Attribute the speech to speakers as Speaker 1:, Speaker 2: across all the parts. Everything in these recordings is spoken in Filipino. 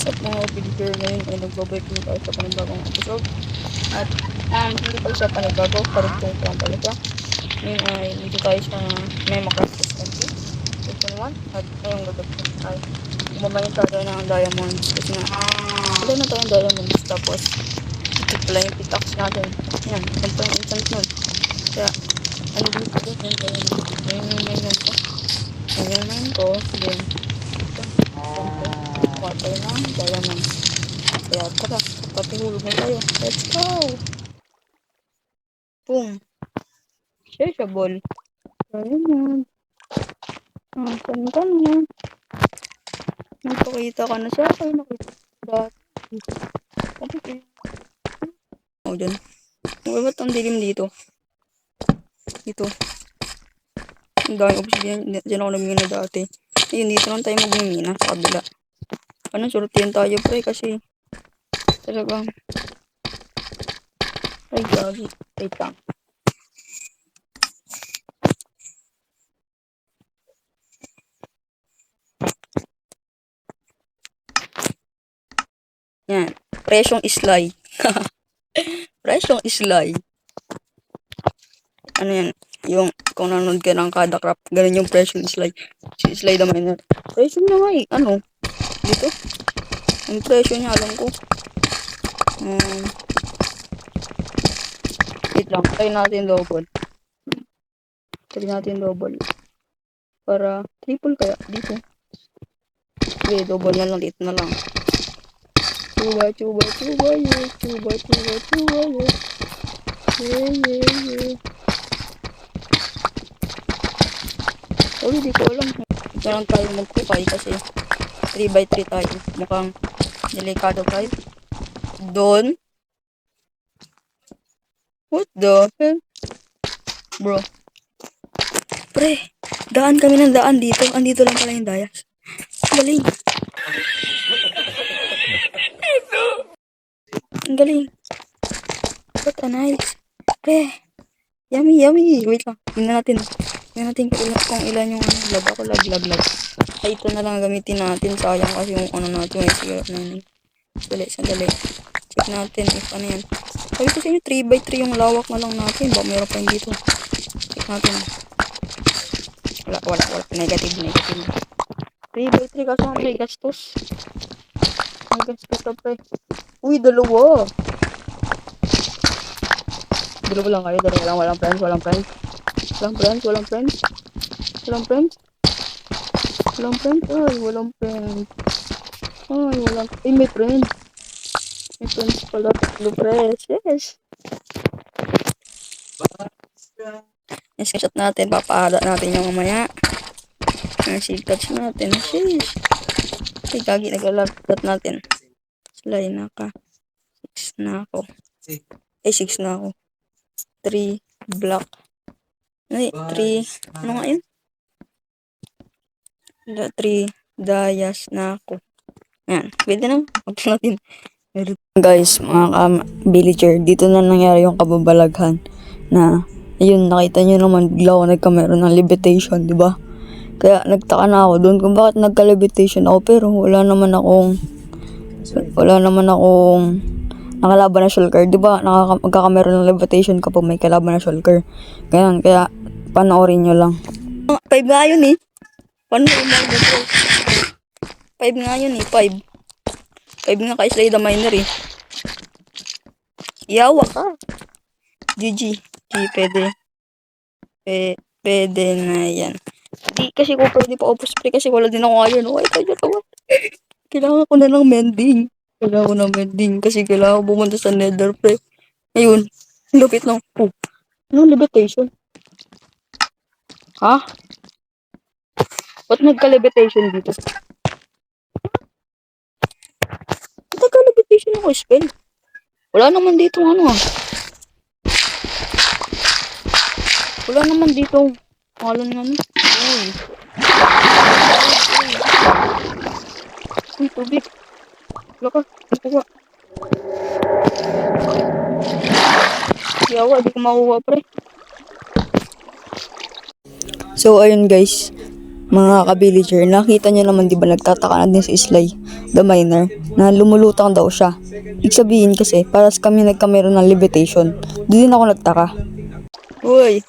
Speaker 1: At mga villager ngayon ay nagbabalik na tayo sa panibagong episode. At hindi pa sa panibago, karugtong lang pala siya. Ngayon ay dito tayo sa Mema Cactus Country, Season 1. At ngayong gagawin ay umamayin tayo ng diamonds. Kasi nga, wala na tayong diamonds. Tapos, ikit pala yung pickaxe natin. Yan, ito pa yung instant nun. Kaya, ano dito ko, ngayon ko. Ngayon ko, then, water ng diamonds. Kaya tara, patihulog na tayo. Let's go! Boom! Searchable. Diamond. Saan ka na? Nagpakita ka na sa akin. Nakita dati. Okay. O, dyan. Ba't ang dilim dito? Dito. Ang dami obsidian. Diyan ako nagmina dati. Ayun, dito lang tayo magmimina sa kabila. Ano, surutihan tayo pre kasi talagang ay gagi. Wait lang. Yan. Presyong islay. Presyong islay. Ano yan? Yung kung nanonood ka ng Kada Craft, ganun yung presyong islay. Si Islay the Miner. Presyo niya nga eh. Ano? Dito? Yung presyo niya, alam ko. Wait lang. Try natin double. Try natin double. Para triple kaya dito. Okay, double na lang. Dito na lang. Chuba, chuba, chuba, yeah. Chuba, chuba, chuba, yeah. Yeah, yeah, yeah. Oh, hindi ko alam. Ito lang tayo magkukay kasi 3x3 tayo. Mukhang delikado tayo. Doon? What the hell? Bro. Pre, daan kami ng daan dito. Andito lang pala yung dayas. Galing. Ang galing. What a nice. Pre. Yummy, yummy. Wait lang. Tingnan natin. Tingnan natin kung ilan yung lag. Ako lag. Ay, ito na lang gamitin natin. Sayang kasi yung ano natin. May sigaret na yun. Sandali. Check natin if ano yan. Sabi ko sa inyo, 3x3 yung lawak na lang natin. Baka mayroon pa yun dito. Check natin. Wala. Negative. 3x3 kasi may gastos. May gastos na pre. Uy, dalawa. Dalawa lang kayo. Walang friends. Walang friends. Ay, walang friends. Ay, may friend. May friends pala. Tatlo press. Yes. Screenshot natin. Papahada natin yung mamaya. Seed touch natin. Sheesh. Ay, gagi. Naglalat natin. Slay na ka. 6 na ako. Ay, 6 na ako. 3 block. Ay, 3. Ano nga yun? 3 dayas na ako. Yan. Pwede na. Huwag natin. Guys, mga villager, dito na nangyari yung kababalaghan na, ayun, nakita nyo naman, bigla ako nagkameron ng levitation, di ba? Kaya nagtaka na ako doon kung bakit nagka-levitation ako, pero wala naman akong nakalaban na shulker, di ba? Magkakameron ng levitation kapag may kalaban na shulker. Kaya panoorin nyo lang. 5 nga yun eh. Paano umay dito? 5 nga yun eh, 5 nga kay Slay the Miner eh. Yawa ka. GG. Pwede na yan. Di kasi ko pwede pa opus play kasi wala din ako iron. Okay, kailangan ko na ng mending. Kasi kailangan ko pumunta sa nether pre. Ayun. Lupit ng anong levitation? Ha? Ba't nagka-levitation dito? Nagka-levitation ako spell. Wala naman dito ano ah. Wala naman dito. Pangalan nga ano. Uy, tubig. Wala ka. Yawa, di ko makuha pre. So ayun guys, mga ka-villager, nakita nyo naman di ba nagtataka na din si Islay. the miner, na lumulutang daw siya. Ibig sabihin kasi, para kami nagkameron ng levitation. Doon din ako nagtaka. Uy!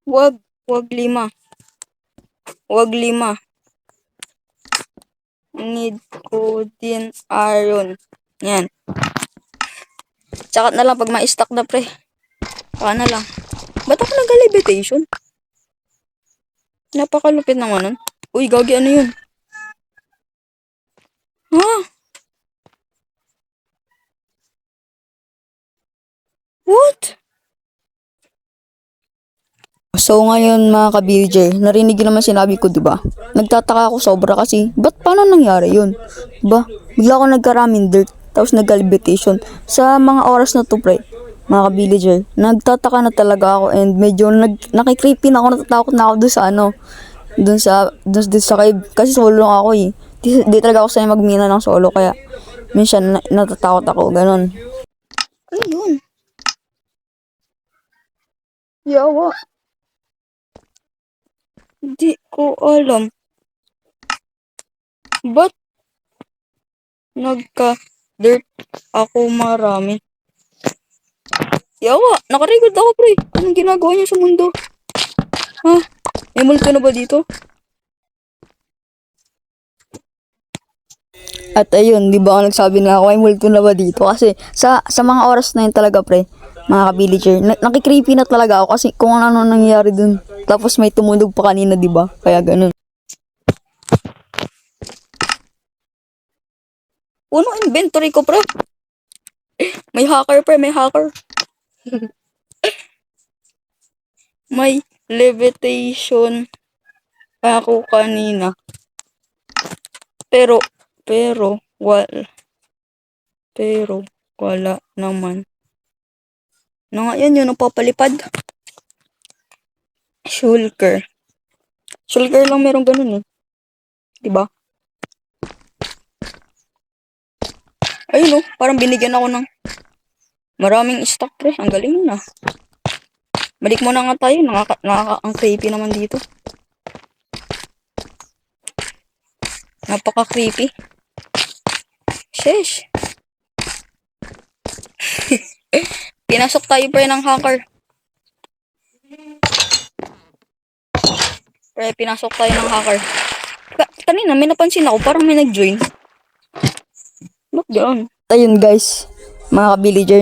Speaker 1: Wag 5. Wag 5. Need ko din iron. Yan. Tsaka na lang pag ma-stack na, pre. Saka na lang. Ba't ako nag-levitation? Napakalupit naman nun. Uy, gagi, ano yun? Ha? What? So ngayon mga ka-villager, narinig yun naman sinabi ko, diba? Nagtataka ako sobra kasi, ba't paano nangyari yun? Diba? Bigla ako nagkaraming dirt, tapos nag-levitation. Sa mga oras na to, pre, mga ka-villager, nagtataka na talaga ako and medyo nakikreepy na ako, natatakot na ako dun sa cave. Kasi solo lang ako eh. Di talaga ako sanay magmina ng solo, kaya minsan natatakot ako, ganun. Ano yun? Yawa. Hindi ko alam. Ba't nagka-dirt ako marami? Yawa, nakarecord ako, pre. Anong ginagawa niyo sa mundo? Ha? May multo na ba dito? At ayun, di ba ako nagsabi na ako, may multo na ba dito? Kasi sa mga oras na yun talaga, pre, mga ka-villager, nakikreepy na talaga ako kasi kung ano nangyayari dun. Tapos may tumunog pa kanina, di ba? Kaya ganun. Puno inventory ko, pre. May hacker, pre, may hacker. May levitation ako kanina. Pero wala naman. Na nga yan, yun ang papalipad. Shulker lang meron ganun eh. Diba? Ayun oh, parang binigyan ako ng maraming stock, pre. Ang galing na. Balik mo na nga tayo. Ang creepy naman dito. Napaka-creepy. Sheesh. Pinasok tayo, pre, ng hacker. Pre, pinasok tayo ng hacker. Kanina, may napansin ako. Parang may nag-join. Look down. Ayun, guys. Mga ka-villager,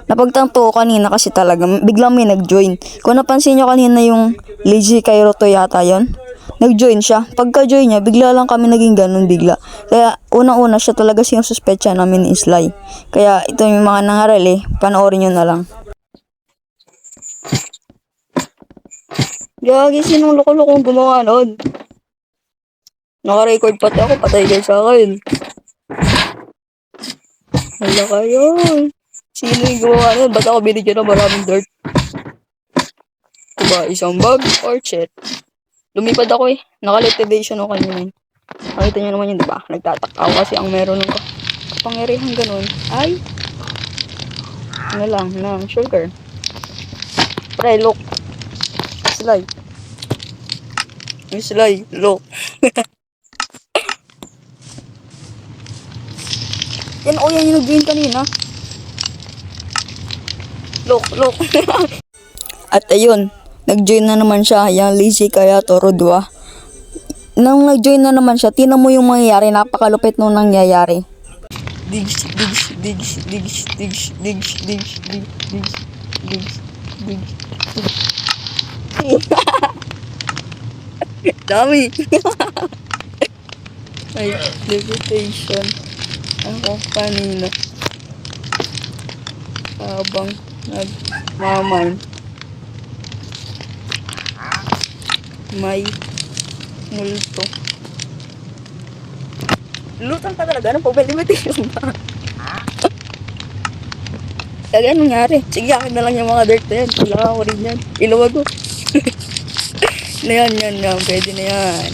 Speaker 1: napagtanto ko kanina kasi talaga, biglang may nag-join. Kung napansin nyo kanina yung Lazy Kairoto yata yun, nag-join siya. Pagka-join niya, bigla lang kami naging ganun bigla. Kaya unang-una siya talaga sinususpetsya namin ni Sly. Kaya ito yung mga nangaral eh, panoorin nyo na lang. Gagi, sinong loko-lokong gumawa nun? Naka-record pati ako, patay kayo sa akin. Hala kayo. Sino yung gumawa nun? Ba't ako binigyan ng maraming dirt? Diba, isang bug or chat? Lumipad ako eh. Naka-levitation ako kanina. Nakita nyo naman yun, diba? Nagtataka ako kasi ang meron ng kapangyarihan ganun ay ano lang, ng sugar. Pre, look. Sly. Yung Sly, look. Yan, oh, yan yung nag-join kanina. Look. At ayun, nag-join na naman siya, yung Lazy Kairoto, diba? Nang nag-join na naman siya, tinan mo yung mangyayari, napakalupit nung nangyayari. Digs. Dami. Ay, levitation. Ako kanina. Habang nagmamay. May multo. Lutang pa talaga ng limitation ba? Kaya nangyari. Sige, akin na lang yung mga dirt na yan. Kailangan ko rin yan. Iluwag ko. Na yan. Pwede na yan.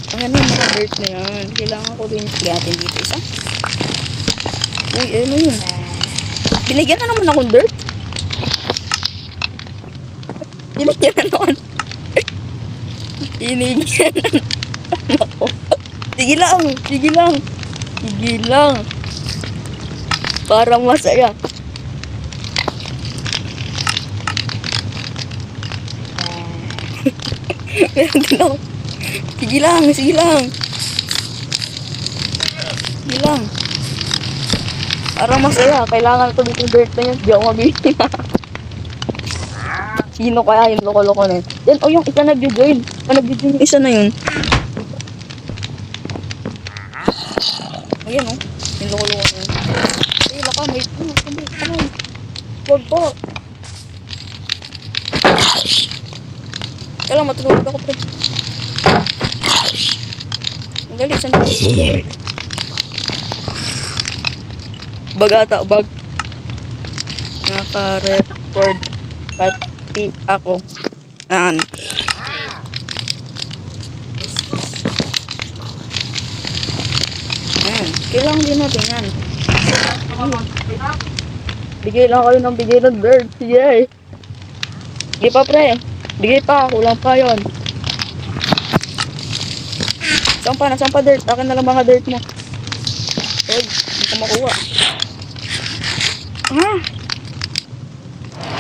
Speaker 1: Ang yung mga dirt na yan. Kailangan ko rin yung natin dito isa. Uy, ano yun? Binigyan na naman akong dirt. Binigyan na naman. Binigyan na naman ako. Sige lang, sige lang. Sige lang. Para masaya. Meron din ako. Sige lang, sige lang. Sige lang. Para masaya, kailangan ko dito dirt na yun. Di ako mabili na. Sino kaya yung loko-loko na yun? Yan, oh, yung isa nag-join. Nag-join yung isa na yun. Ayan, oh. Yung loko-loko na yun. Ay, laka, may ano? Wag po. Kaya lang, matulog ako, pre. Ang dali, saan? Bag ata, bag. Naka-record pati ako. Ayan. Ayan. Kailangan din natin yan. Bigay lang kayo ng bigay ng dirt. Sige. Bigay pa, pre. Bigay pa. Kulang pa yun. Saan pa dirt? Akin na lang mga dirt mo. Huwag. Hindi ko makuha. Ah!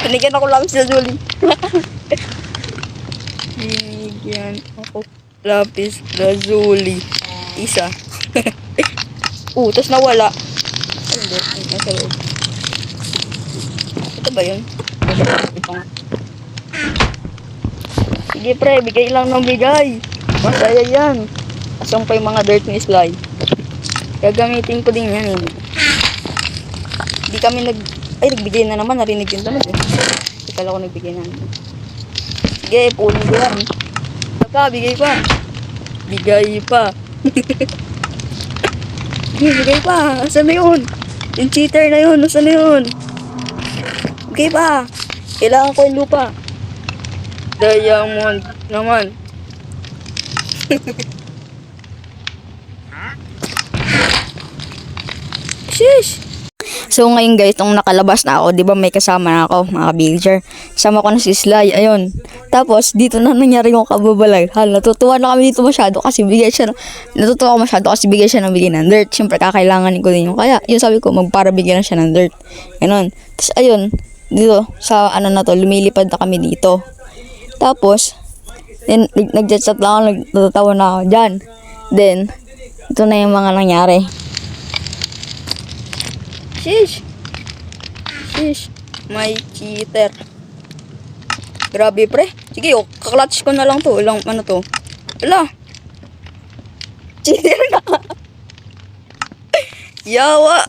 Speaker 1: Binigyan ako lapis lazuli. Binigyan ako lapis lazuli. Isa. Tapos nawala. Ay, hindi. Nasa loob. Ito ba yun? Sige pre, bigay lang ng bigay. Masaya yan. Asang pa yung mga dirt ni Sly. Gagamitin ko din yan. Hindi kami nagbigay na naman. Narinig yun naman. Hindi kala ko nagbigay na naman. Sige, punin ko yan. Bigay pa. Bigay pa. Bigay pa. Asan na yun? Yung cheater na yun. Asan na yun? Bigay pa. Kailangan ko yung lupa. Diamond naman. Shish! So ngayon guys, nung nakalabas na ako, di ba may kasama na ako, mga villager. Sama ko na si Sly, ayun. Tapos, dito na nangyari yung kababalaghan. Natutuwa na kami dito masyado kasi bigay siya, natutuwa ako masyado kasi bigay siya ng bigay ng dirt. Siyempre, kakailanganin ko din yung kaya. Yun sabi ko, magpara bigyan na siya ng dirt. Ganun. Tapos, ayun, dito, sa ano na to, lumilipad na kami dito. Tapos, then, nag-chat lang ako, natatawa na ako dyan. Then, ito na yung mga nangyari. Shish! Shish! May cheater. Grabe pre. Sige, kaklatch ko na lang to. Ilang, ano to? Wala. Cheater na. Yawa.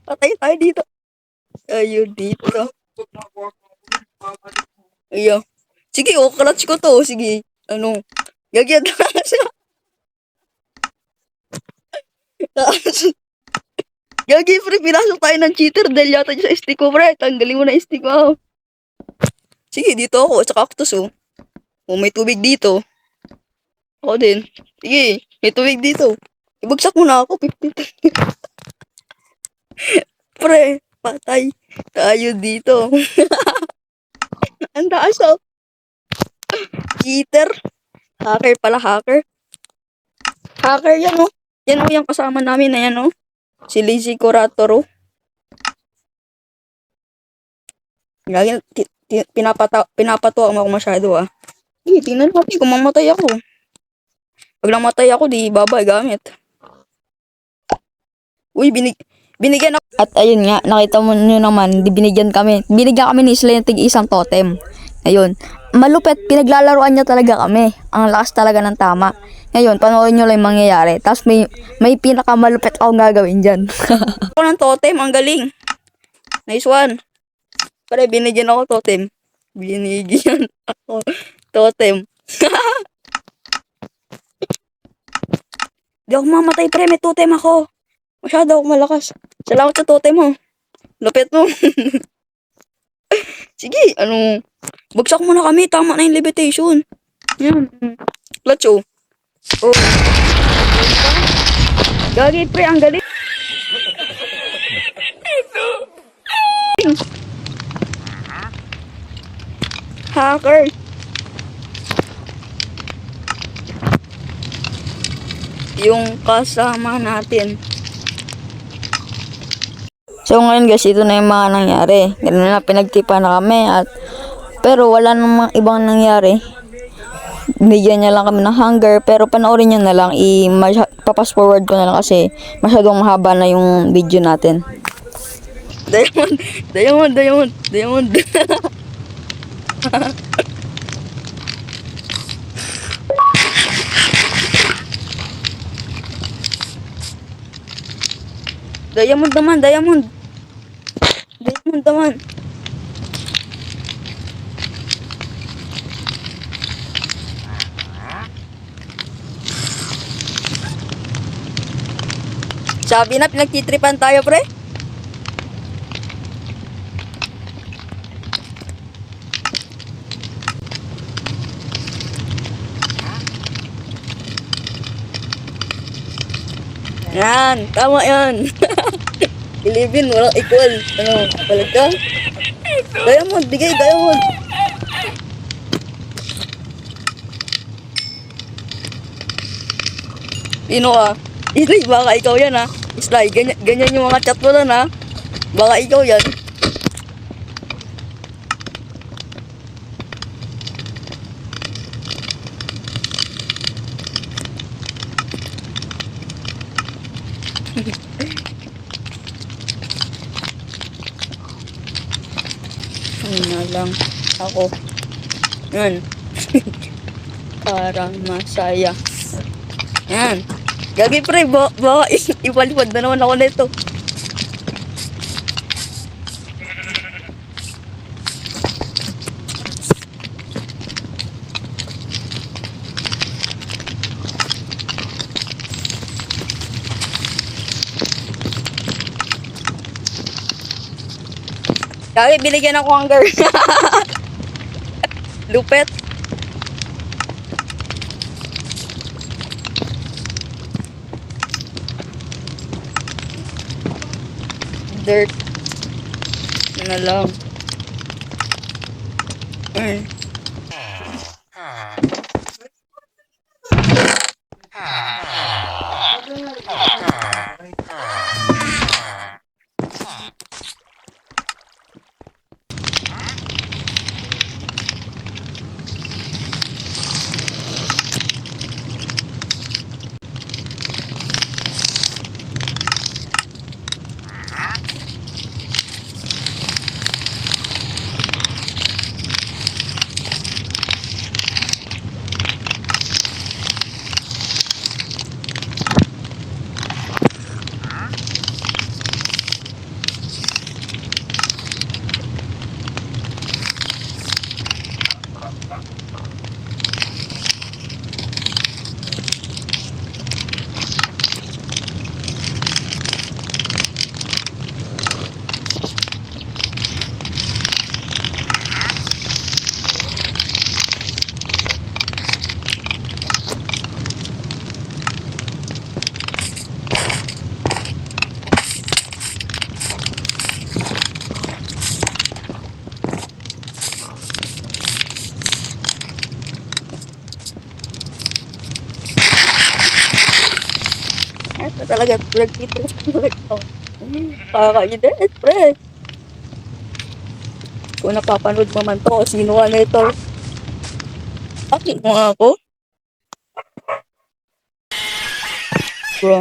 Speaker 1: Patay tayo dito. Ayun dito. Ayun. Sige, kaklatch ko to. Sige. Ano? Gagyan na siya. Gagi, pre, pinasok tayo ng cheater dahil yata dyan sa stick ko, pre. Tanggalin mo na yung stick mo. Sige, dito ako. Sa cactus, oh. Oh, may tubig dito. Ako din. Sige, may tubig dito. Ibagsak mo na ako, 50. Pre, patay tayo dito. Ang taas, oh. Cheater. Hacker pala, hacker. Hacker yan, oh. Yan, oh, yung kasama namin na yan, oh. Si Lazy Coratoro. Lagi pinapatuwa mo ako masyado ah. Tingnan mo kung mamatay ako. Pag namatay ako, di babay gamit. Uy, binigyan ako. At ayun nga, nakita mo nyo naman, binigyan kami ni Sly ng tig-isang totem. Ayun, malupet, pinaglalaroan niya talaga kami. Ang lakas talaga ng tama. Ngayon, panoorin nyo lang yung mangyayari. Tapos may pinakamalupet akong gagawin dyan. Ako ng totem, ang galing. Nice one. Pare, binigyan ako totem. Binigyan ako totem. Di ako mamatay, pre. May totem ako. Masyado ako malakas. Salamat sa totem mo. Lupit mo. Sige, bagsak mo na kami. Tama na yung levitation. Yan. Clutch, oh. Oh. Gagi, pre, ang galing. hacker. Yung kasama natin. So ngayon guys, ito na yung mga nangyari. Ganun na, pinagtipa na kami at pero wala namang ibang nangyari. Bigyan niya lang kami ng hunger pero panoorin niyo na lang. Papas forward ko na lang kasi masyadong mahaba na yung video natin. Diamond, diamond, diamond, diamond. Diamond naman, diamond. Diamond naman. Sabi na, pinagtitripan tayo, pre. Yan, tama yan. 11, walang equal. Ano, palag ka? Diamond, bigay, diamond. Sino ka? Islay, baka ikaw yan ha. Islay, ganyan yung mga chat mo lang ha. Baka ikaw yan. Na lang ako. Yan. Parang masaya. Yan. Gagi pre, baka ipalipad na naman ako nito. Gagi, binigyan ako hunger. Lupet. Dirt. Yun na lang. Ito talaga, nagtitrip ako. Kakainis, pre. Kung napapanood mo man to, sino ka nito? Bakit mo nga ako? Bro.